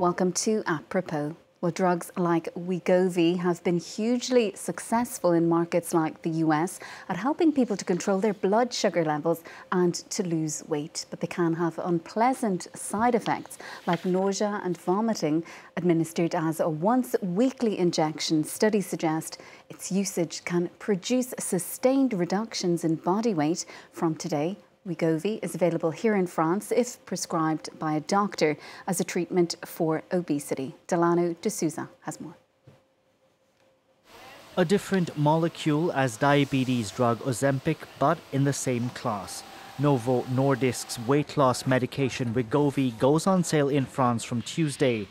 Welcome to Apropos. Well, drugs like Wegovy have been hugely successful in markets like the US at helping people to control their blood sugar levels and to lose weight. But they can have unpleasant side effects like nausea and vomiting. Administered as a once-weekly injection, studies suggest its usage can produce sustained reductions in body weight. From today, Wegovy is available here in France if prescribed by a doctor as a treatment for obesity. Delano de Souza has more. A different molecule as diabetes drug Ozempic, but in the same class. Novo Nordisk's weight loss medication Wegovy goes on sale in France from Tuesday.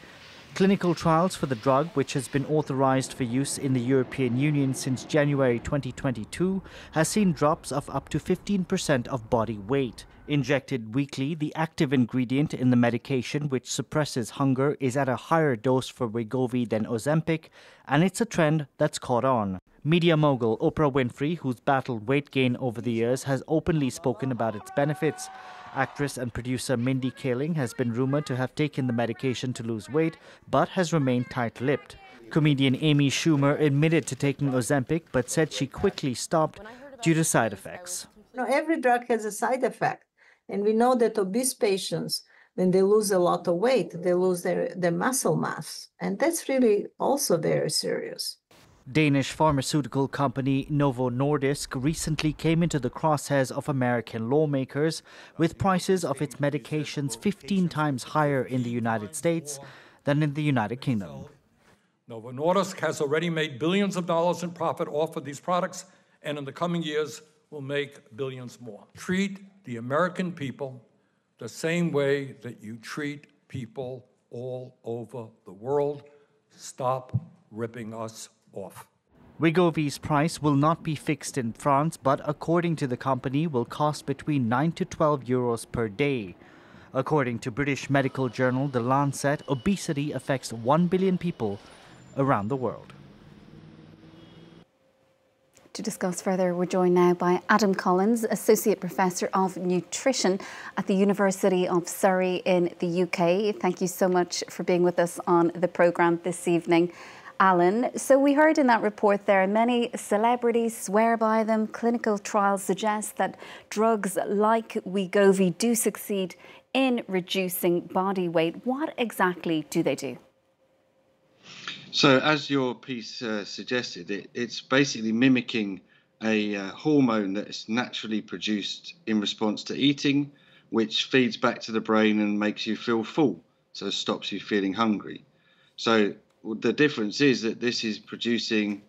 Clinical trials for the drug, which has been authorized for use in the European Union since January 2022, has seen drops of up to 15% of body weight. Injected weekly, the active ingredient in the medication, which suppresses hunger, is at a higher dose for Wegovy than Ozempic, and it's a trend that's caught on. Media mogul Oprah Winfrey, who's battled weight gain over the years, has openly spoken about its benefits. Actress and producer Mindy Kaling has been rumored to have taken the medication to lose weight, but has remained tight-lipped. Comedian Amy Schumer admitted to taking Ozempic, but said she quickly stopped due to side effects. Every drug has a side effect. And we know that obese patients, when they lose a lot of weight, they lose their muscle mass. And that's really also very serious. Danish pharmaceutical company Novo Nordisk recently came into the crosshairs of American lawmakers with prices of its medications 15 times higher in the United States than in the United Kingdom. Novo Nordisk has already made billions of dollars in profit off of these products, and in the coming years will make billions more. Treat the American people the same way that you treat people all over the world. Stop ripping us off. Wegovy's price will not be fixed in France, but according to the company, will cost between 9 to 12 euros per day. According to British medical journal The Lancet, obesity affects 1 billion people around the world. To discuss further, we're joined now by Adam Collins, Associate Professor of Nutrition at the University of Surrey in the UK. Thank you so much for being with us on the programme this evening. Alan, so we heard in that report there many celebrities swear by them. Clinical trials suggest that drugs like Wegovy do succeed in reducing body weight. What exactly do they do? So as your piece suggested, it's basically mimicking a hormone that is naturally produced in response to eating, which feeds back to the brain and makes you feel full, so it stops you feeling hungry. So the difference is that this is producing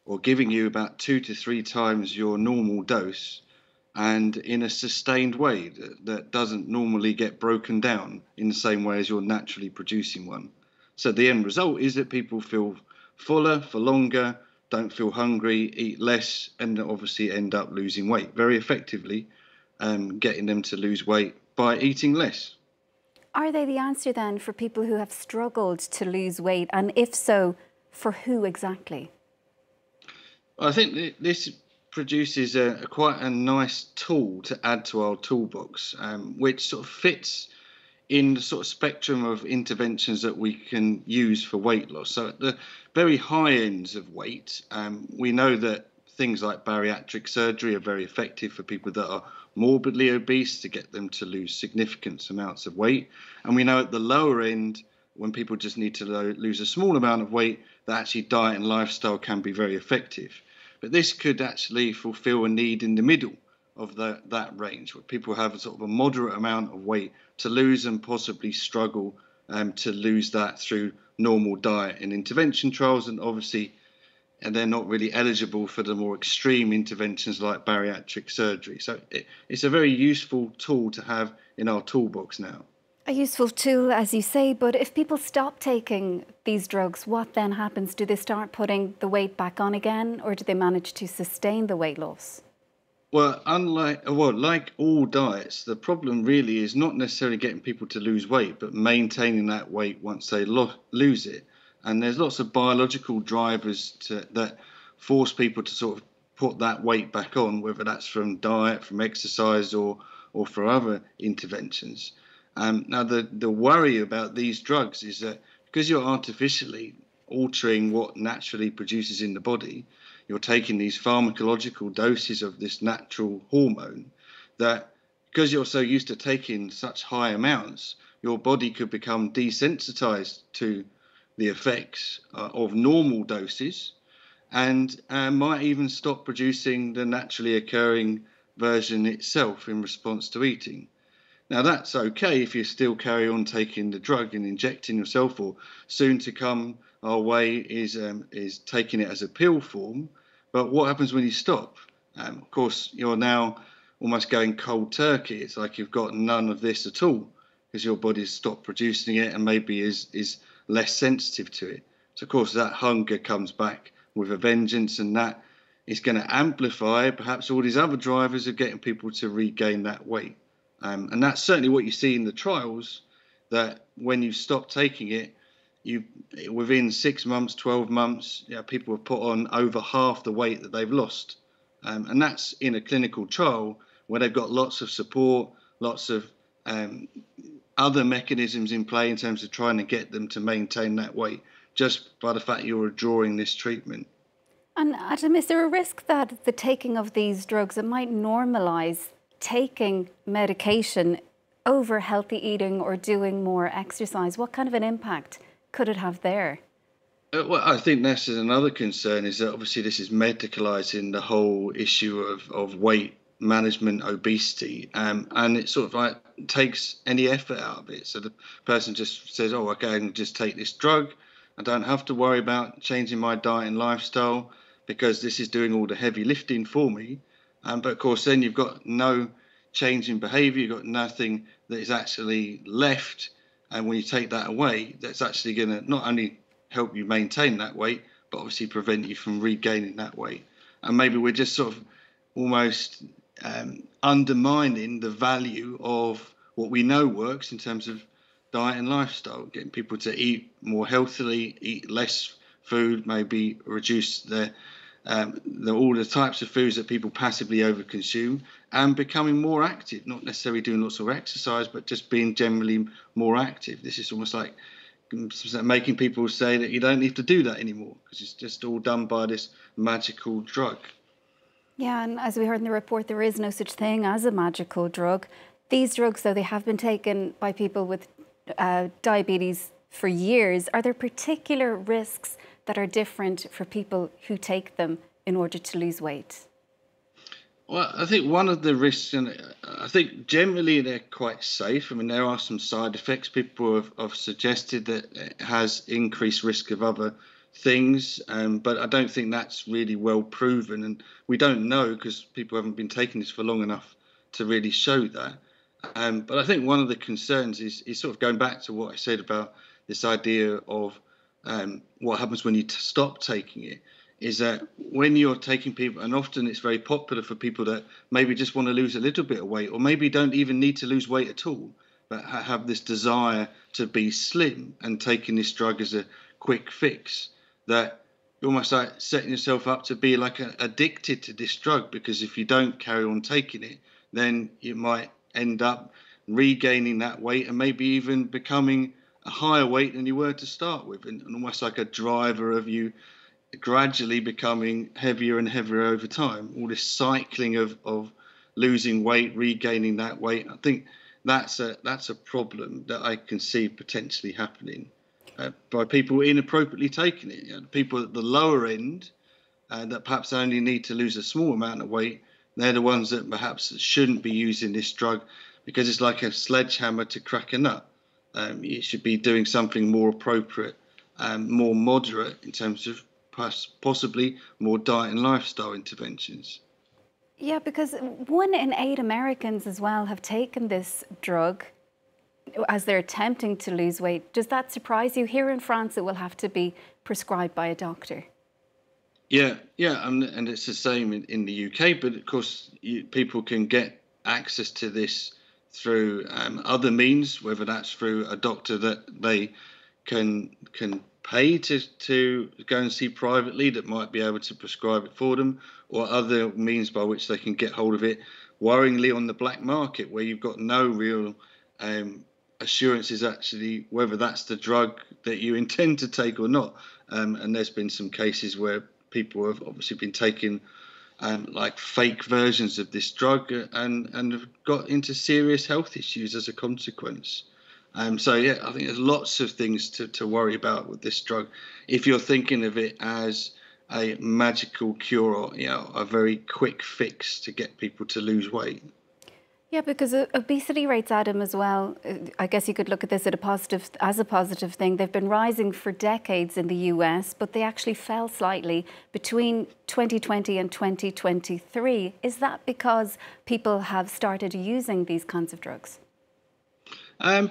or giving you about 2 to 3 times your normal dose, and in a sustained way that doesn't normally get broken down in the same way as you're naturally producing one. So the end result is that people feel fuller for longer, don't feel hungry, eat less, and obviously end up losing weight very effectively, getting them to lose weight by eating less. Are they the answer then for people who have struggled to lose weight? And if so, for who exactly? I think this produces quite a nice tool to add to our toolbox, which sort of fits in the sort of spectrum of interventions that we can use for weight loss. So at the very high ends of weight, we know that things like bariatric surgery are very effective for people that are morbidly obese to get them to lose significant amounts of weight. And we know at the lower end, when people just need to lose a small amount of weight, that actually diet and lifestyle can be very effective. But this could actually fulfill a need in the middle of that range, where people have sort of a moderate amount of weight to lose and possibly struggle to lose that through normal diet and intervention trials, and obviously they're not really eligible for the more extreme interventions like bariatric surgery. So it's a very useful tool to have in our toolbox now. A useful tool, as you say, but if people stop taking these drugs, what then happens? Do they start putting the weight back on again, or do they manage to sustain the weight loss? Well, like all diets, the problem really is not necessarily getting people to lose weight, but maintaining that weight once they lose it. And there's lots of biological drivers that force people to sort of put that weight back on, whether that's from diet, from exercise, or for other interventions. Now, the worry about these drugs is that because you're artificially altering what naturally produces in the body, you're taking these pharmacological doses of this natural hormone, that because you're so used to taking such high amounts, your body could become desensitized to the effects of normal doses, and might even stop producing the naturally occurring version itself in response to eating. Now, that's okay if you still carry on taking the drug and injecting yourself, or soon to come our way is taking it as a pill form. But what happens when you stop? Of course, you're now almost going cold turkey. It's like you've got none of this at all because your body's stopped producing it and maybe is less sensitive to it. So, of course, that hunger comes back with a vengeance, and that is going to amplify perhaps all these other drivers of getting people to regain that weight. And that's certainly what you see in the trials, that when you stop taking it, within 6 months, 12 months, people have put on over half the weight that they've lost. And that's in a clinical trial where they've got lots of support, lots of other mechanisms in play in terms of trying to get them to maintain that weight, just by the fact you're withdrawing this treatment. And Adam, is there a risk that the taking of these drugs, it might normalise taking medication over healthy eating or doing more exercise? What kind of an impact could it have there? Well, I think this is another concern, is that obviously this is medicalising the whole issue of weight management, obesity, and it sort of like takes any effort out of it. So the person just says, oh, okay, I can just take this drug. I don't have to worry about changing my diet and lifestyle because this is doing all the heavy lifting for me. But of course, then you've got no change in behaviour. You've got nothing that is actually left. And when you take that away, that's actually going to not only help you maintain that weight, but obviously prevent you from regaining that weight. And maybe we're just sort of almost undermining the value of what we know works in terms of diet and lifestyle, getting people to eat more healthily, eat less food, maybe reduce all the types of foods that people passively overconsume, and becoming more active, not necessarily doing lots of exercise, but just being generally more active. This is almost like making people say that you don't need to do that anymore because it's just all done by this magical drug. Yeah, and as we heard in the report, there is no such thing as a magical drug. These drugs, though, they have been taken by people with diabetes for years. Are there particular risks that are different for people who take them in order to lose weight? Well, I think one of the risks, and I think generally they're quite safe. I mean, there are some side effects. People have suggested that it has increased risk of other things, but I don't think that's really well proven. And we don't know because people haven't been taking this for long enough to really show that. But I think one of the concerns is sort of going back to what I said about this idea of what happens when you stop taking it, is that when you're taking people, and often it's very popular for people that maybe just want to lose a little bit of weight, or maybe don't even need to lose weight at all, but have this desire to be slim and taking this drug as a quick fix, that you're almost like setting yourself up to be like addicted to this drug, because if you don't carry on taking it, then you might end up regaining that weight and maybe even becoming a higher weight than you were to start with, and almost like a driver of you gradually becoming heavier and heavier over time. All this cycling of losing weight, regaining that weight. I think that's a problem that I can see potentially happening by people inappropriately taking it. You know, people at the lower end that perhaps only need to lose a small amount of weight, they're the ones that perhaps shouldn't be using this drug, because it's like a sledgehammer to crack a nut. You should be doing something more appropriate, more moderate in terms of possibly more diet and lifestyle interventions. Yeah, because 1 in 8 Americans as well have taken this drug as they're attempting to lose weight. Does that surprise you? Here in France, it will have to be prescribed by a doctor. Yeah, and it's the same in the UK, but of course people can get access to this through other means, whether that's through a doctor that they can pay to go and see privately, that might be able to prescribe it for them, or other means by which they can get hold of it worryingly on the black market, where you've got no real assurances actually whether that's the drug that you intend to take or not. And there's been some cases where people have obviously been taking like fake versions of this drug and have got into serious health issues as a consequence. So yeah, I think there's lots of things to worry about with this drug. If you're thinking of it as a magical cure or, you know, a very quick fix to get people to lose weight. Yeah, because obesity rates, Adam, as well, I guess you could look at this as a positive thing. They've been rising for decades in the US, but they actually fell slightly between 2020 and 2023. Is that because people have started using these kinds of drugs?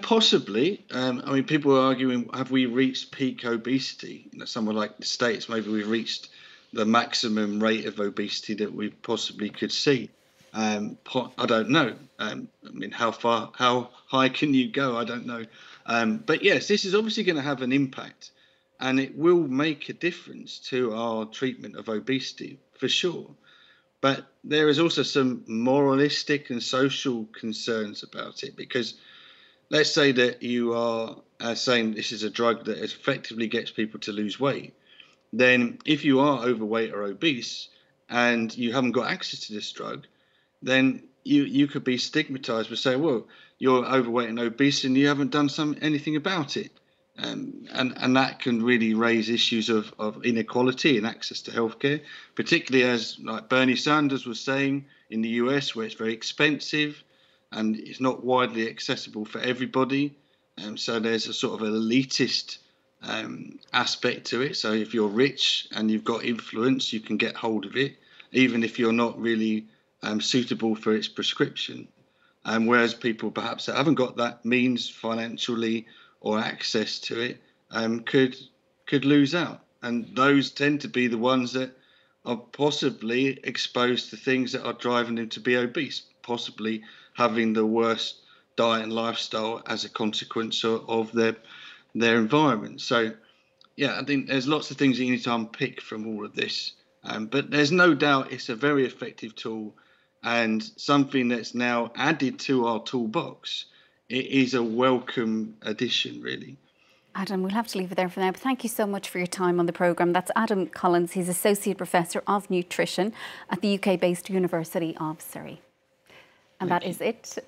Possibly. I mean, people are arguing, have we reached peak obesity? You know, somewhere like the States, maybe we've reached the maximum rate of obesity that we possibly could see. I don't know. I mean, how high can you go? I don't know. But yes, this is obviously going to have an impact, and it will make a difference to our treatment of obesity for sure. But there is also some moralistic and social concerns about it, because let's say that you are saying this is a drug that effectively gets people to lose weight. Then if you are overweight or obese and you haven't got access to this drug, then you could be stigmatized for saying, well, you're overweight and obese and you haven't done anything about it. And that can really raise issues of inequality and access to healthcare, particularly as like Bernie Sanders was saying in the US, where it's very expensive and it's not widely accessible for everybody. So there's a sort of elitist aspect to it. So if you're rich and you've got influence, you can get hold of it, even if you're not really suitable for its prescription. Whereas people perhaps that haven't got that means financially or access to it could lose out. And those tend to be the ones that are possibly exposed to things that are driving them to be obese, possibly having the worst diet and lifestyle as a consequence of their environment. So, yeah, I think there's lots of things that you need to unpick from all of this. But there's no doubt it's a very effective tool and something that's now added to our toolbox. It is a welcome addition, really. Adam, we'll have to leave it there for now, but thank you so much for your time on the programme. That's Adam Collins. He's Associate Professor of Nutrition at the UK-based University of Surrey. And that is it.